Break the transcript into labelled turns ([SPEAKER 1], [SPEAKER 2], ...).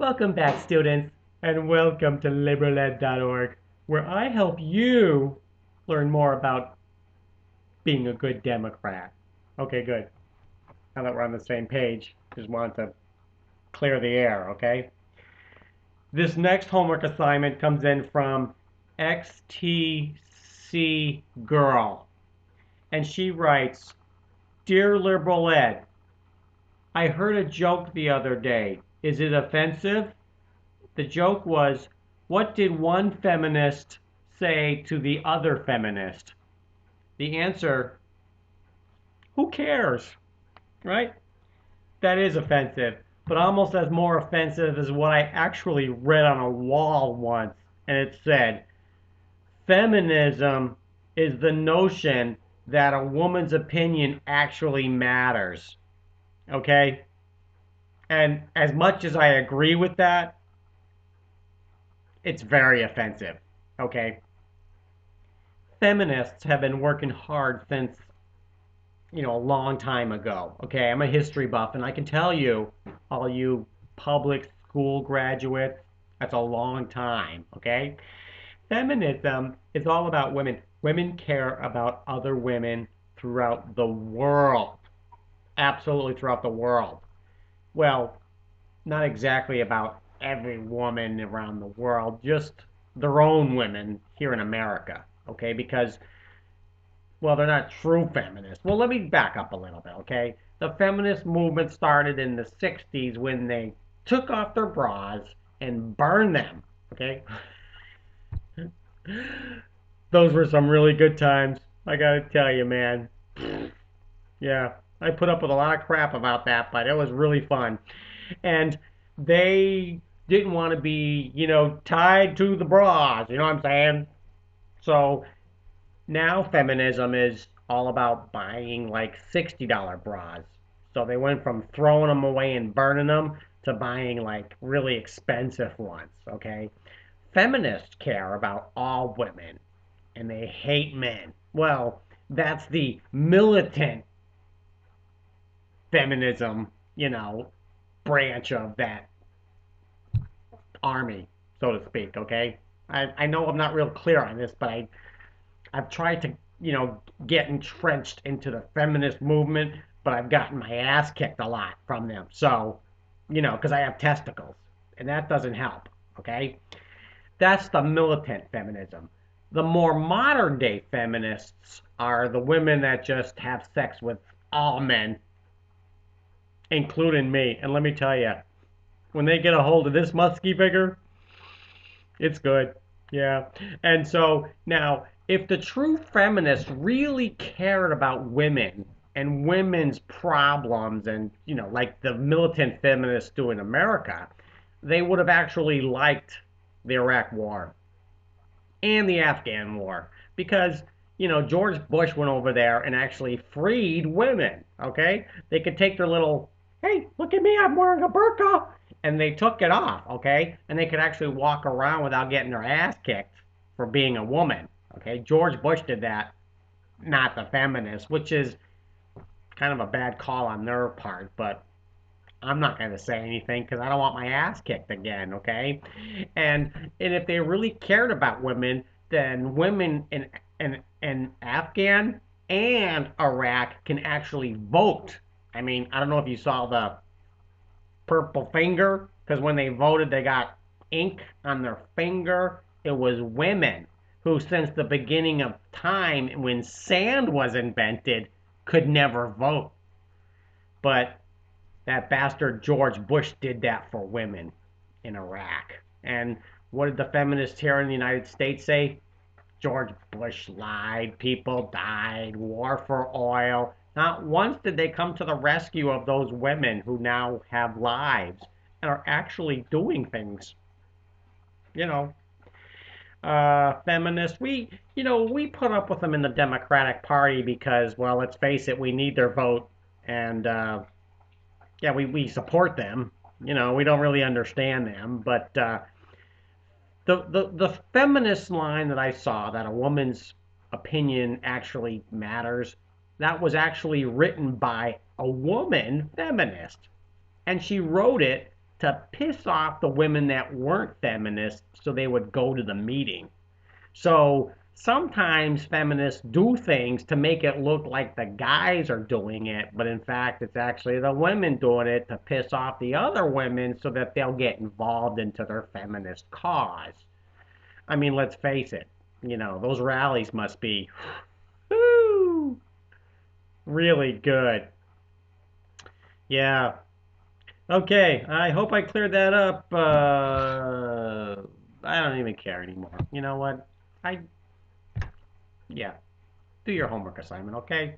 [SPEAKER 1] Welcome back, students, and welcome to liberaled.org, where I help you learn more about being a good Democrat. Okay, good. Now that we're on the same page, just wanted to clear the air, okay? This next homework assignment comes in from XTC Girl, and she writes, Dear Liberal Ed, I heard a joke the other day. Is it offensive? The joke was, what did one feminist say to the other feminist? The answer, who cares? Right? That is offensive, but almost as more offensive as what I actually read on a wall once. And it said, feminism is the notion that a woman's opinion actually matters. Okay? And as much as I agree with that, it's very offensive. Okay? Feminists have been working hard since, a long time ago. Okay, I'm a history buff, and I can tell you, all you public school graduates, that's a long time. Okay, feminism is all about women. Women care about other women throughout the world, absolutely throughout the world. Well, not exactly about every woman around the world, just their own women here in America. Okay, because well, they're not true feminists. Well, let me back up a little bit, okay? The feminist movement started in the 60s when they took off their bras and burned them, okay? Those were some really good times. I gotta tell you, man. Yeah, I put up with a lot of crap about that, but it was really fun. And they didn't want to be, tied to the bras, you know what I'm saying? So now feminism is all about buying like $60 bras. So they went from throwing them away and burning them to buying like really expensive ones, okay? Feminists care about all women and they hate men. Well, that's the militant feminism, branch of that army, so to speak, okay? I know I'm not real clear on this, but I've tried to, get entrenched into the feminist movement, but I've gotten my ass kicked a lot from them. So, because I have testicles, and that doesn't help. Okay, that's the militant feminism. The more modern day feminists are the women that just have sex with all men, including me. And let me tell you, when they get a hold of this musky figure, it's good. Yeah. And so now, if the true feminists really cared about women and women's problems and, like the militant feminists do in America, they would have actually liked the Iraq War and the Afghan War because, George Bush went over there and actually freed women, okay? They could take their little, hey, look at me, I'm wearing a burqa, and they took it off, okay? And they could actually walk around without getting their ass kicked for being a woman, okay? George Bush did that, not the feminists, which is kind of a bad call on their part, but I'm not going to say anything because I don't want my ass kicked again, okay? And if they really cared about women, then women in Afghan and Iraq can actually vote. I mean, I don't know if you saw the purple finger because when they voted, they got ink on their finger. It was women who, since the beginning of time when sand was invented, could never vote. But that bastard George Bush did that for women in Iraq. And what did the feminists here in the United States say? George Bush lied, people died, war for oil. Not once did they come to the rescue of those women who now have lives and are actually doing things. You know, Feminists, we put up with them in the Democratic Party because, well, let's face it, we need their vote. And yeah, we support them. We don't really understand them, but the feminist line that I saw that a woman's opinion actually matters, that was actually written by a woman feminist, and she wrote it to piss off the women that weren't feminists so they would go to the meeting. So sometimes feminists do things to make it look like the guys are doing it, but in fact, it's actually the women doing it to piss off the other women so that they'll get involved into their feminist cause. I mean, let's face it, those rallies must be whoo, really good. Yeah. Okay, I hope I cleared that up. I don't even care anymore. You know what? I, yeah, do your homework assignment, okay?